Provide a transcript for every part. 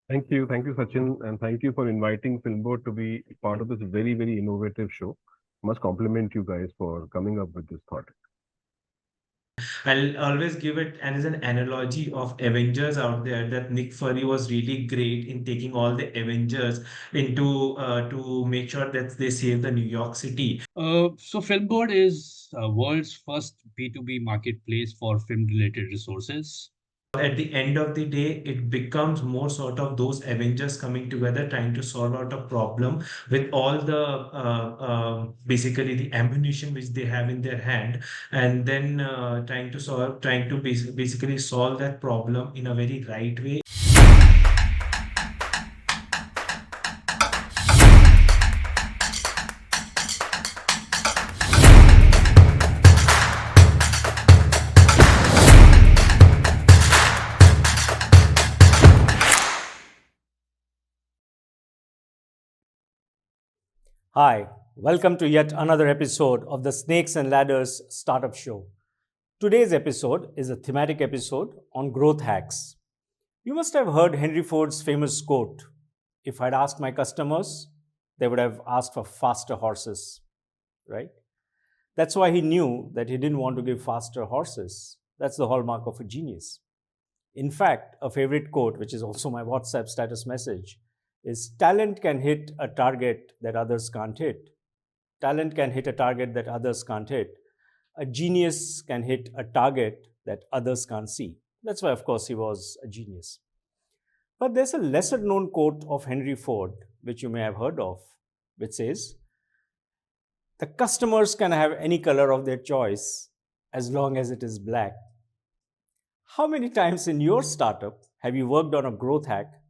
Thank you, Sachin, and thank you for inviting Filmboard to be part of this very, very innovative show. Must compliment you guys for coming up with this thought. I'll always give it as an analogy of Avengers out there that Nick Fury was really great in taking all the Avengers into to make sure that they save the New York City. So Filmboard is world's first B2B marketplace for film-related resources. At the end of the day, it becomes more sort of those Avengers coming together, trying to solve out a problem with all the basically the ammunition which they have in their hand, and then trying to basically solve that problem in a very right way. Hi, welcome to yet another episode of the Snakes and Ladders Startup Show. Today's episode is a thematic episode on growth hacks. You must have heard Henry Ford's famous quote: "If I'd asked my customers, they would have asked for faster horses," right? That's why he knew that he didn't want to give faster horses. That's the hallmark of a genius. In fact, a favorite quote, which is also my WhatsApp status message, is talent can hit a target that others can't hit. Talent can hit a target that others can't hit. A genius can hit a target that others can't see. That's why, of course, he was a genius. But there's a lesser known quote of Henry Ford, which you may have heard of, which says, "The customers can have any color of their choice as long as it is black." How many times in your startup have you worked on a growth hack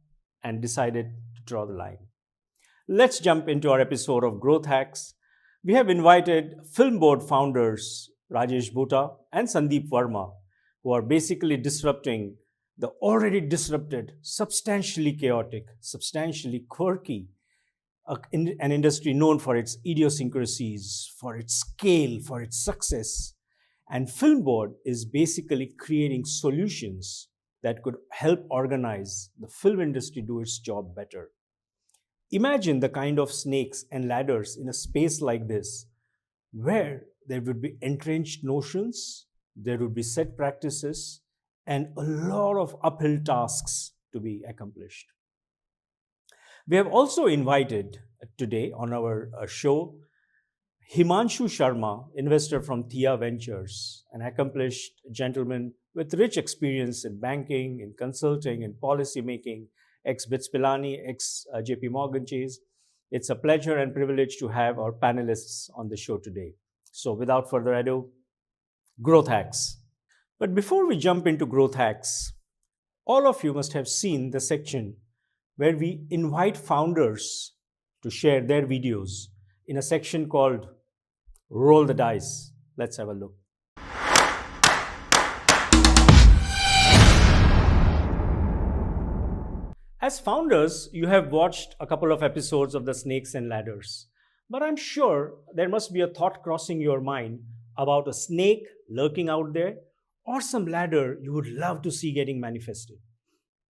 and decided to draw the line? Let's jump into our episode of Growth Hacks. We have invited Filmboard founders Rajesh, Butta, and Sandeep Varma, who are basically disrupting the already disrupted, substantially chaotic, substantially quirky, an industry known for its idiosyncrasies, for its scale, for its success. And Filmboard is basically creating solutions that could help organize the film industry do its job better. Imagine the kind of snakes and ladders in a space like this, where there would be entrenched notions, there would be set practices, and a lot of uphill tasks to be accomplished. We have also invited today on our show Himanshu Sharma, investor from Theia Ventures, an accomplished gentleman with rich experience in banking, in consulting, in policy making, ex-Bits Pilani, ex-JP Morgan Chase. It's a pleasure and privilege to have our panelists on the show today. So without further ado, growth hacks. But before we jump into growth hacks, all of you must have seen the section where we invite founders to share their videos in a section called Roll the Dice. Let's have a look. As founders, you have watched a couple of episodes of the Snakes and Ladders, but I'm sure there must be a thought crossing your mind about a snake lurking out there or some ladder you would love to see getting manifested.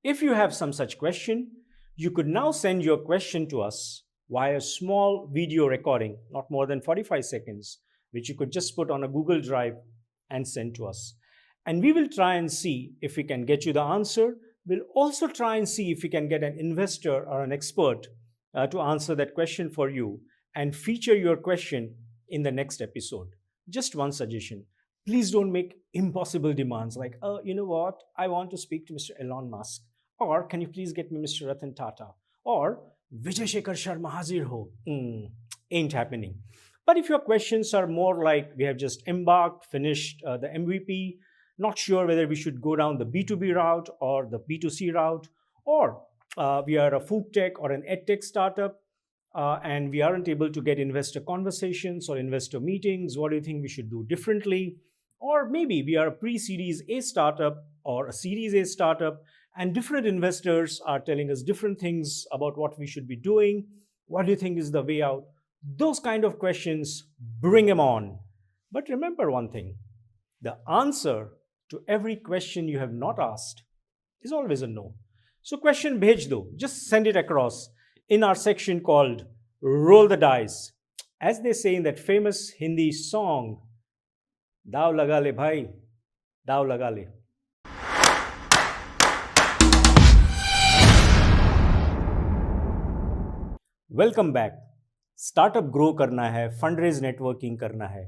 If you have some such question, you could now send your question to us via a small video recording, not more than 45 seconds, which you could just put on a Google Drive and send to us. And we will try and see if we can get you the answer. We'll also try and see if we can get an investor or an expert to answer that question for you and feature your question in the next episode. Just one suggestion. Please don't make impossible demands like, oh, you know what? I want to speak to Mr. Elon Musk. Or can you please get me Mr. Ratan Tata? Or Vijay Shekhar Sharma Hazir Ho. Ain't happening. But if your questions are more like we have just embarked, finished the MVP, not sure whether we should go down the B2B route or the B2C route, or we are a food tech or an ed tech startup and we aren't able to get investor conversations or investor meetings, what do you think we should do differently? Or maybe we are a pre-series A startup or a series A startup and different investors are telling us different things about what we should be doing. What do you think is the way out? Those kind of questions, bring them on. But remember one thing, the answer to every question you have not asked is always a no. So question bhej do. Just send it across in our section called Roll the Dice. As they say in that famous Hindi song, Daw laga le bhai, daw laga le. Welcome back. Startup grow करना है, fundraise networking करना है.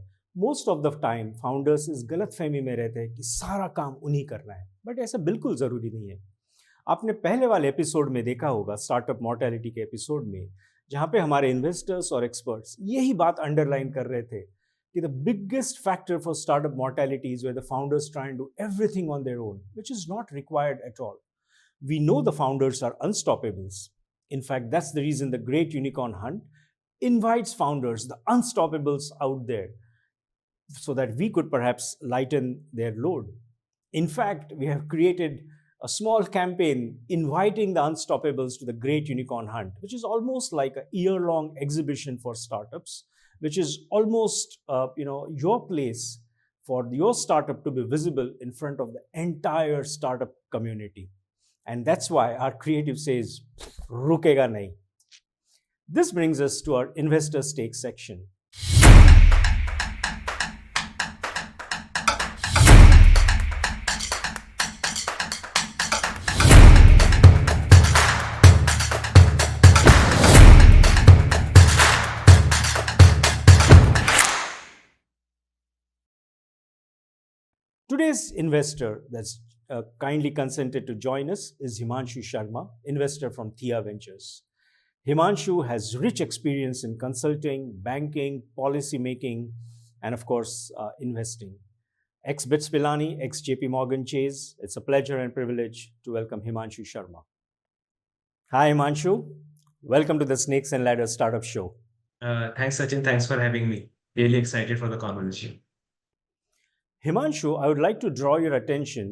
Most of the time founders इस गलत फहमी में रहते हैं कि सारा काम उन्हीं करना है, बट ऐसा बिल्कुल ज़रूरी नहीं है. आपने पहले वाले एपिसोड में देखा होगा, स्टार्टअप मॉर्टेलिटी के एपिसोड में, जहाँ पे हमारे इन्वेस्टर्स और एक्सपर्ट्स यही बात अंडरलाइन कर रहे थे कि the biggest factor for startup mortality is where the founders try and do everything on their own, which is not required at all. We know the founders are unstoppables. In fact, that's the reason the Great Unicorn Hunt invites founders, the unstoppables out there, so that we could perhaps lighten their load. In fact, we have created a small campaign inviting the unstoppables to the Great Unicorn Hunt, which is almost like a year-long exhibition for startups, which is almost your place for your startup to be visible in front of the entire startup community. And that's why our creative says, rukega nahi. This brings us to our investor stake section. Today's investor that's kindly consented to join us is Himanshu Sharma, investor from Theia Ventures. Himanshu has rich experience in consulting, banking, policy making, and of course, investing. Ex-Bits Pilani, ex-JP Morgan Chase. It's a pleasure and privilege to welcome Himanshu Sharma. Hi, Himanshu. Welcome to the Snakes and Ladders Startup Show. Thanks, Sachin. Thanks for having me. Really excited for the conversation. Himanshu, I would like to draw your attention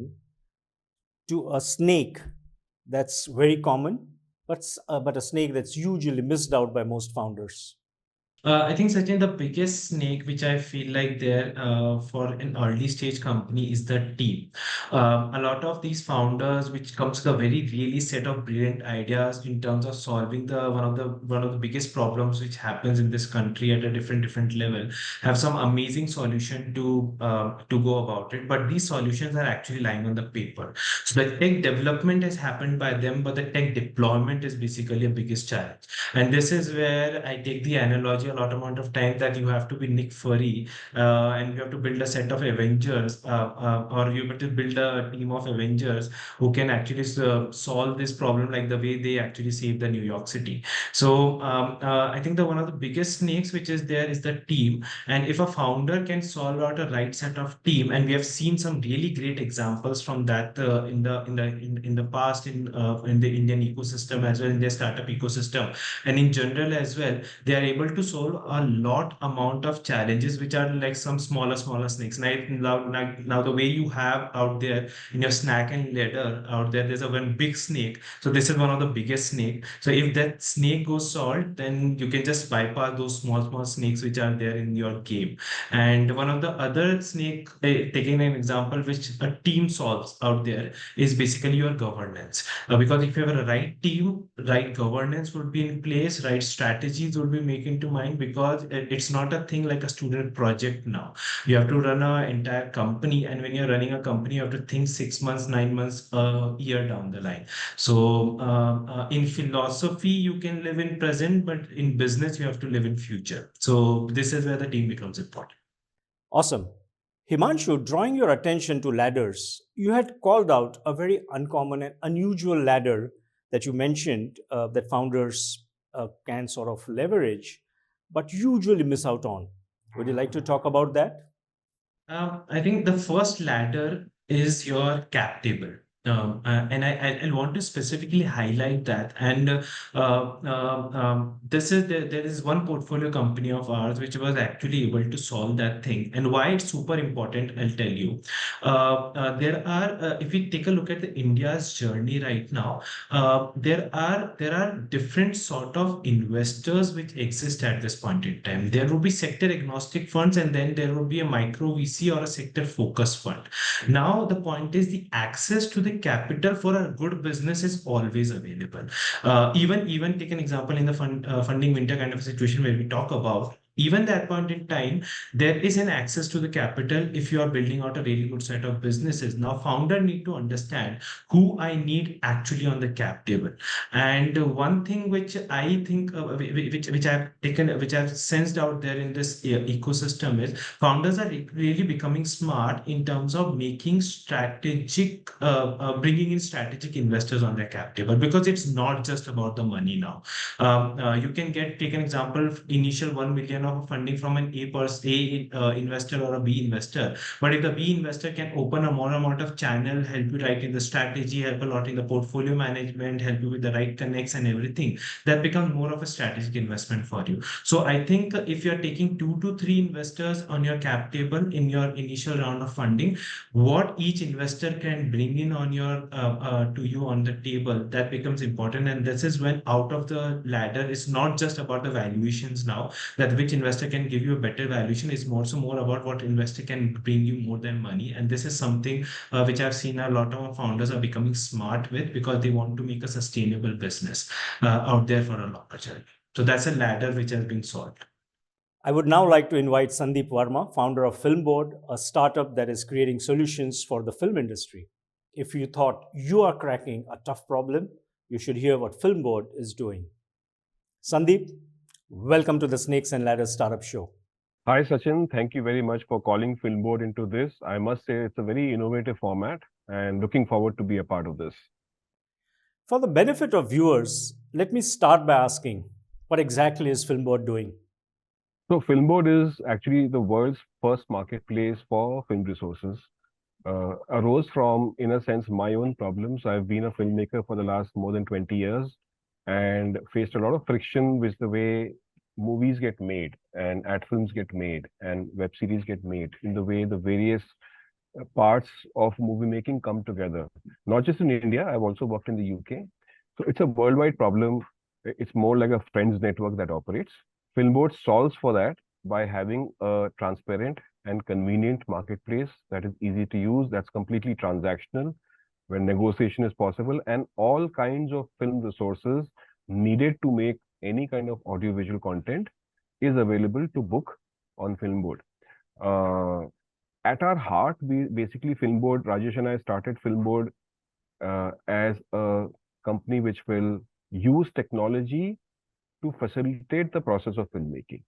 to a snake that's very common, but a snake that's usually missed out by most founders. I think, Sachin, the biggest snake which I feel like there for an early stage company is the team. A lot of these founders, which comes with a very really set of brilliant ideas in terms of solving one of the biggest problems which happens in this country at a different level, have some amazing solution to go about it. But these solutions are actually lying on the paper. So the tech development has happened by them, but the tech deployment is basically a biggest challenge. And this is where I take the analogy lot amount of time that you have to be Nick Fury and you have to build a set of Avengers or you have to build a team of Avengers who can actually solve this problem like the way they actually saved the New York City. So I think one of the biggest snakes which is there is the team, and if a founder can solve out a right set of team, and we have seen some really great examples from that in the past in the Indian ecosystem as well, in their startup ecosystem, and in general as well, they are able to solve a lot amount of challenges which are like some smaller snakes. Now the way you have out there in your snack and ladder out there's a one big snake. So this is one of the biggest snake. So if that snake goes solved, then you can just bypass those small snakes which are there in your game. And one of the other snake, taking an example which a team solves out there, is basically your governance. Because if you have a right team, right governance would be in place, right strategies would be making to mind, because it's not a thing like a student project now. You have to run an entire company, and when you're running a company, you have to think 6 months, 9 months, a year down the line. So in philosophy, you can live in present, but in business, you have to live in future. So this is where the team becomes important. Awesome. Himanshu, drawing your attention to ladders, you had called out a very uncommon and unusual ladder that you mentioned that founders can sort of leverage, but usually miss out on. Would you like to talk about that? I think the first ladder is your cap table. And I want to specifically highlight that. And there is one portfolio company of ours which was actually able to solve that thing. And why it's super important, I'll tell you. There are, if we take a look at India's journey right now, there are different sort of investors which exist at this point in time. There will be sector agnostic funds, and then there will be a micro VC or a sector focused fund. Now the point is the access to the the capital for a good business is always available. Even take an example in the funding winter kind of a situation where we talk about. Even that point in time, there is an access to the capital if you are building out a really good set of businesses. Now, founder need to understand who I need actually on the cap table. And one thing which I think, which I've taken, which I've sensed out there in this ecosystem is founders are really becoming smart in terms of making strategic, bringing in strategic investors on their cap table, because it's not just about the money now. You can take an example, initial 1 million of funding from an investor or a B investor. But if the B investor can open a more amount of channel, help you right in the strategy, help a lot in the portfolio management, help you with the right connects and everything, that becomes more of a strategic investment for you. So I think if you're taking 2 to 3 investors on your cap table in your initial round of funding, what each investor can bring in on your to you on the table, that becomes important. And this is when out of the ladder, it's not just about the valuations now, that which investor can give you a better valuation. It's more about what investor can bring you more than money. And this is something which I've seen a lot of founders are becoming smart with, because they want to make a sustainable business out there for a longer journey. So that's a ladder which has been solved. I would now like to invite Sandeep Varma, founder of Filmboard, a startup that is creating solutions for the film industry. If you thought you are cracking a tough problem, you should hear what Filmboard is doing. Sandeep, welcome to the Snakes and Ladders Startup Show. Hi, Sachin. Thank you very much for calling Filmboard into this. I must say it's a very innovative format and looking forward to be a part of this. For the benefit of viewers, let me start by asking, what exactly is Filmboard doing? So Filmboard is actually the world's first marketplace for film resources. Arose from, in a sense, my own problems. I've been a filmmaker for the last more than 20 years and faced a lot of friction with the way movies get made and ad films get made and web series get made, in the way the various parts of movie making come together. Not just in India, I've also worked in the UK. So it's a worldwide problem. It's more like a friends network that operates. Filmboard solves for that by having a transparent and convenient marketplace that is easy to use, that's completely transactional, where negotiation is possible, and all kinds of film resources needed to make any kind of audiovisual content is available to book on Filmboard. At our heart, we basically Filmboard, Rajesh and I started Filmboard as a company which will use technology to facilitate the process of filmmaking.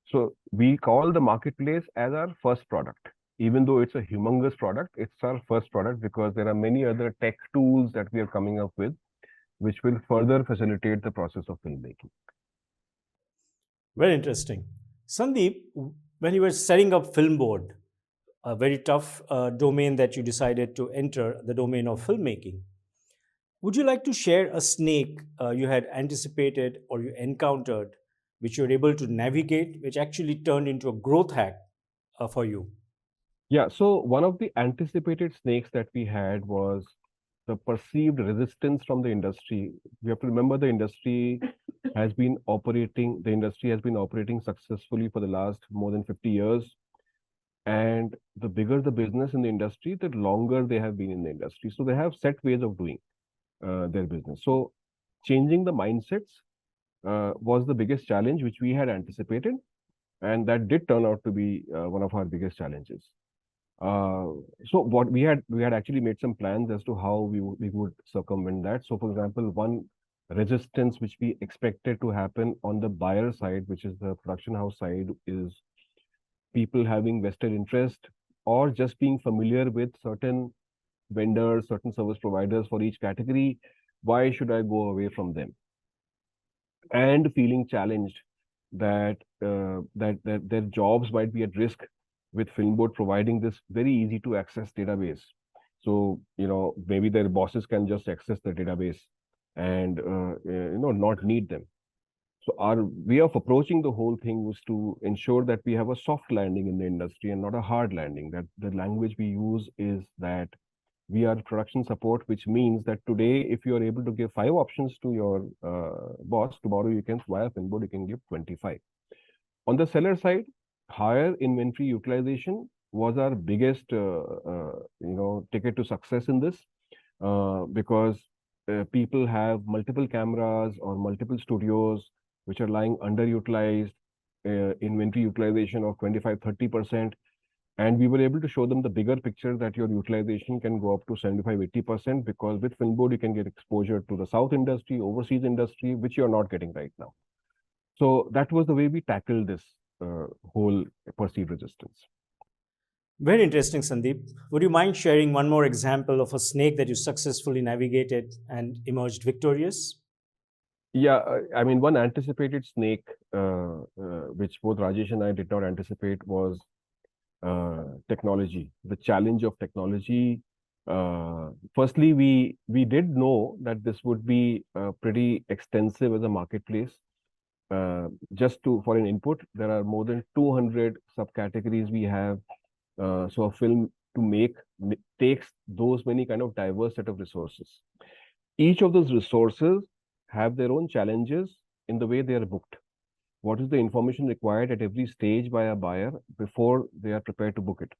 So we call the marketplace as our first product. Even though it's a humongous product, it's our first product because there are many other tech tools that we are coming up with, which will further facilitate the process of filmmaking. Very interesting. Sandeep, when you were setting up Filmboard, a very tough domain that you decided to enter, the domain of filmmaking, would you like to share a snake you had anticipated or you encountered, which you were able to navigate, which actually turned into a growth hack for you? Yeah, so one of the anticipated snakes that we had was the perceived resistance from the industry. We have to remember the industry has been operating successfully for the last more than 50 years. And the bigger the business in the industry, the longer they have been in the industry. So they have set ways of doing their business. So changing the mindsets was the biggest challenge which we had anticipated. And that did turn out to be one of our biggest challenges. So what we had actually made some plans as to how we would circumvent that. So for example, one resistance which we expected to happen on the buyer side, which is the production house side, is people having vested interest or just being familiar with certain vendors, certain service providers for each category. Why should I go away from them? And feeling challenged that their jobs might be at risk with Filmboard providing this very easy to access database. So, maybe their bosses can just access the database and, not need them. So our way of approaching the whole thing was to ensure that we have a soft landing in the industry and not a hard landing. That the language we use is that we are production support, which means that today, if you are able to give 5 options to your boss, tomorrow you can, via Filmboard, you can give 25. On the seller side, higher inventory utilization was our biggest, ticket to success in this. because people have multiple cameras or multiple studios which are lying underutilized, inventory utilization of 25-30%. And we were able to show them the bigger picture that your utilization can go up to 75-80%, because with Filmboard, you can get exposure to the South industry, overseas industry, which you're not getting right now. So that was the way we tackled this whole perceived resistance. Very interesting, Sandeep. Would you mind sharing one more example of a snake that you successfully navigated and emerged victorious? Yeah, I mean, one anticipated snake, which both Rajesh and I did not anticipate, was technology, the challenge of technology. Firstly, we did know that this would be pretty extensive as a marketplace. Just for an input, there are more than 200 subcategories we have. So a film to make takes those many kind of diverse set of resources. Each of those resources have their own challenges in the way they are booked. What is the information required at every stage by a buyer before they are prepared to book it?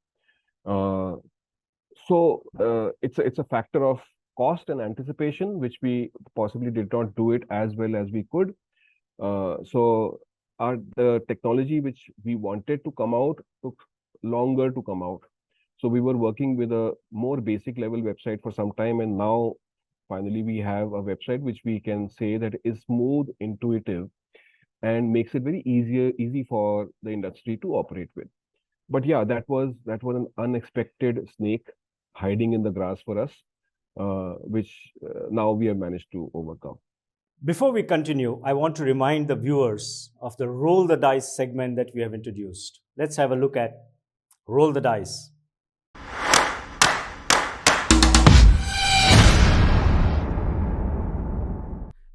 It's a factor of cost and anticipation, which we possibly did not do it as well as we could. The technology which we wanted to come out took longer to come out. So we were working with a more basic level website for some time, and now finally we have a website which we can say that is smooth, intuitive, and makes it very easy for the industry to operate with. But yeah, that was an unexpected snake hiding in the grass for us, which now we have managed to overcome. Before we continue, I want to remind the viewers of the Roll the Dice segment that we have introduced. Let's have a look at Roll the Dice.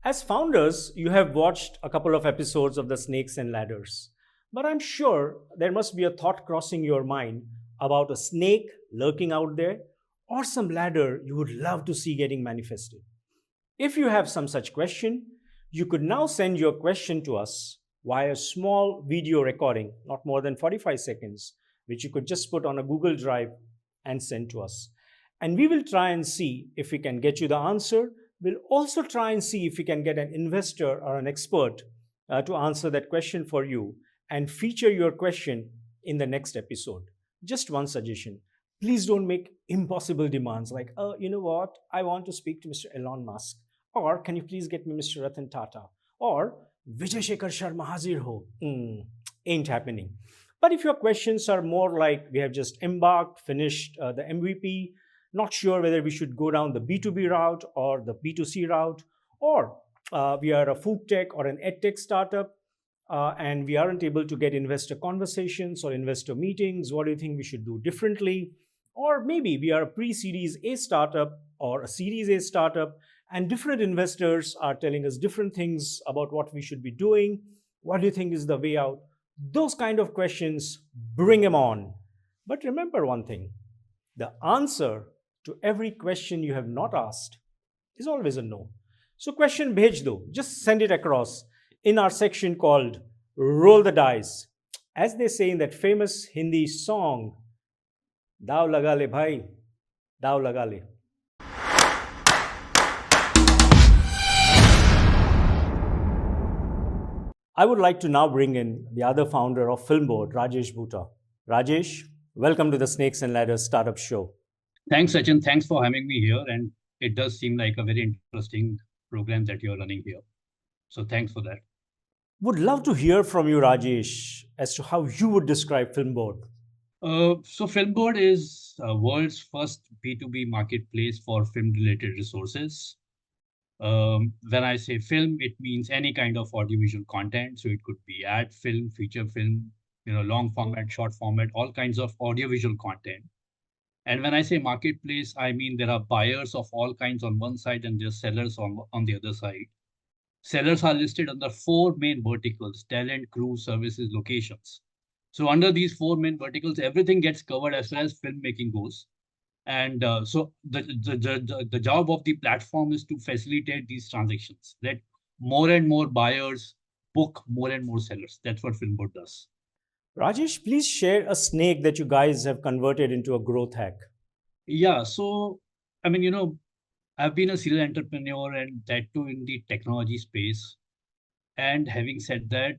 As founders, you have watched a couple of episodes of the Snakes and Ladders, but I'm sure there must be a thought crossing your mind about a snake lurking out there or some ladder you would love to see getting manifested. If you have some such question, you could now send your question to us via a small video recording, not more than 45 seconds, which you could just put on a Google Drive and send to us. And we will try and see if we can get you the answer. We'll also try and see if we can get an investor or an expert to answer that question for you and feature your question in the next episode. Just one suggestion. Please don't make impossible demands like, oh, you know what? I want to speak to Mr. Elon Musk. Or can you please get me Mr. Ratan Tata? Or Vijay Shekhar Sharma Hazir Ho. Ain't happening. But if your questions are more like, we have just embarked, finished the MVP, not sure whether we should go down the B2B route or the B2C route, or we are a food tech or an ed tech startup, and we aren't able to get investor conversations or investor meetings, what do you think we should do differently? Or maybe we are a pre-series A startup or a series A startup, and different investors are telling us different things about what we should be doing. What do you think is the way out? Those kind of questions, bring them on. But remember one thing, the answer to every question you have not asked is always a no. So question bhej do, just send it across in our section called Roll the Dice. As they say in that famous Hindi song, Daw laga le bhai, daw laga le. I would like to now bring in the other founder of Filmboard, Rajesh Butta. Rajesh, welcome to the Snakes and Ladders Startup Show. Thanks, Sachin. Thanks for having me here. And it does seem like a very interesting program that you're running here. So thanks for that. Would love to hear from you, Rajesh, as to how you would describe Filmboard. So Filmboard is world's first B2B marketplace for film-related resources. When I say film, it means any kind of audiovisual content. So it could be ad film, feature film, long format, short format, all kinds of audiovisual content. And when I say marketplace, I mean there are buyers of all kinds on one side and there's sellers on the other side. Sellers are listed under 4 main verticals: talent, crew, services, locations. So under these 4 main verticals, everything gets covered as far as filmmaking goes. And so the job of the platform is to facilitate these transactions, let more and more buyers book more and more sellers. That's what Filmboard does. Rajesh, please share a snake that you guys have converted into a growth hack. Yeah, so I mean, I've been a serial entrepreneur, and that too in the technology space. And having said that,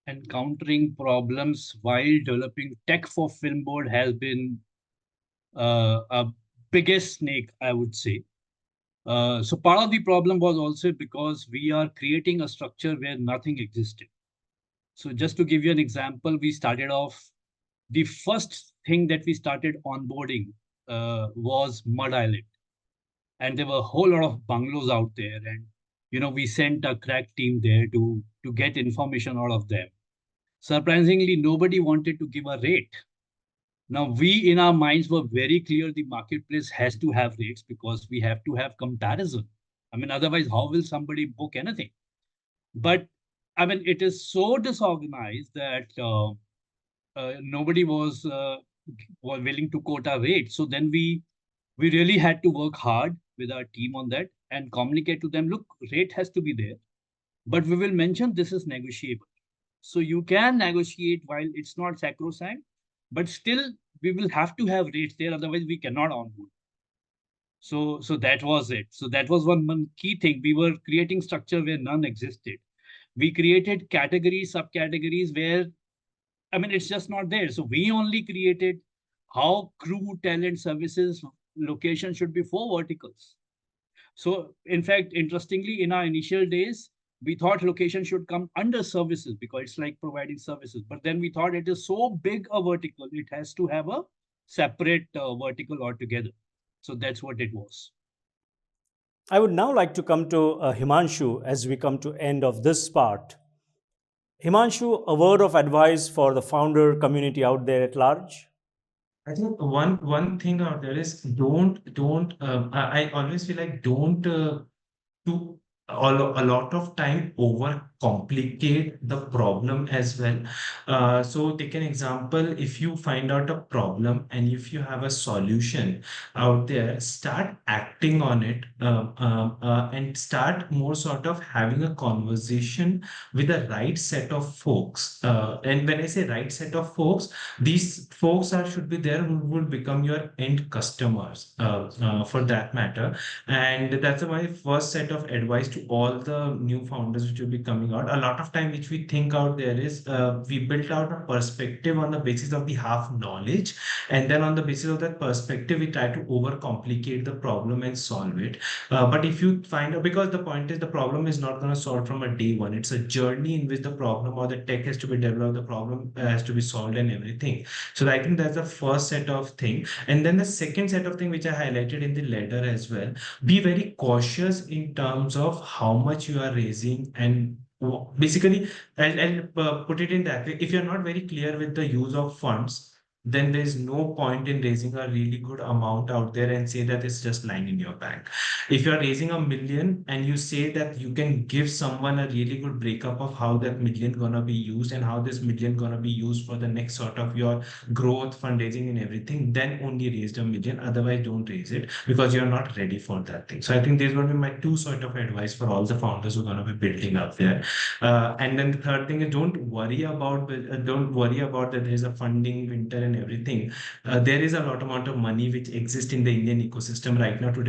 encountering problems while developing tech for Filmboard has been a biggest snake, I would say. So part of the problem was also because we are creating a structure where nothing existed. So just to give you an example, we started off, the first thing that we started onboarding was Mud Island, and there were a whole lot of bungalows out there, and we sent a crack team there to get information out of them. Surprisingly, nobody wanted to give a rate. Now, we in our minds were very clear the marketplace has to have rates because we have to have comparison. I mean, otherwise, how will somebody book anything? But I mean, it is so disorganized that nobody was willing to quote our rate. So then we really had to work hard with our team on that and communicate to them. Look, rate has to be there, but we will mention this is negotiable. So you can negotiate while it's not sacrosanct, but still we will have to have rates there. Otherwise, we cannot onboard. So that was it. So that was one key thing. We were creating structure where none existed. We created categories, subcategories where, I mean, it's just not there. So we only created how crew, talent, services, location should be four verticals. So in fact, interestingly, in our initial days, we thought location should come under services because it's like providing services. But then we thought it is so big a vertical, it has to have a separate vertical altogether. So that's what it was. I would now like to come to Himanshu as we come to end of this part. Himanshu, a word of advice for the founder community out there at large? I think one thing out there is don't I always feel like don't to a lot of time over complicate the problem as well. So take an example, if you find out a problem and if you have a solution out there, start acting on it, and start more sort of having a conversation with the right set of folks. And when I say right set of folks, these folks are should be there who will become your end customers, for that matter. And that's my first set of advice to all the new founders which will be coming out. A lot of time which we think out there is, we built out a perspective on the basis of the half knowledge, and then on the basis of that perspective we try to overcomplicate the problem and solve it. But if you find out, because the point is the problem is not going to solve from a day one, it's a journey in which the problem or the tech has to be developed, the problem has to be solved and everything. So I think that's the first set of thing. And then the second set of thing which I highlighted in the letter as well, be very cautious in terms of how much you are raising. And basically, I'll put it in that way, if you're not very clear with the use of funds, then there's no point in raising a really good amount out there and say that it's just lying in your bank. If you're raising $1 million and you say that you can give someone a really good breakup of how that million gonna be used and how this million gonna be used for the next sort of your growth, fundraising and everything, then only raise $1 million. Otherwise, don't raise it because you're not ready for that thing. So I think these would be my two sort of advice for all the founders who are going to be building up there. And then the third thing is don't worry about that there's a funding winter and everything. There is a lot amount of money which exists in the Indian ecosystem right now to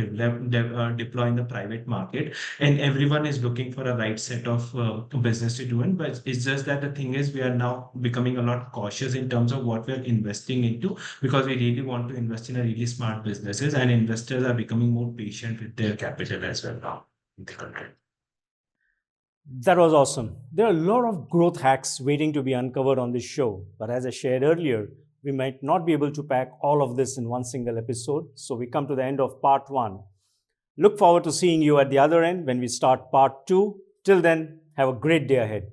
deploy in the private market, and everyone is looking for a right set of business to do it. But it's just that the thing is we are now becoming a lot cautious in terms of what we're investing into, because we really want to invest in a really smart businesses, and investors are becoming more patient with their capital as well now in the country. That was awesome. There are a lot of growth hacks waiting to be uncovered on this show, but as I shared earlier, we might not be able to pack all of this in one single episode, so we come to the end of part 1. Look forward to seeing you at the other end when we start part 2. Till then, have a great day ahead.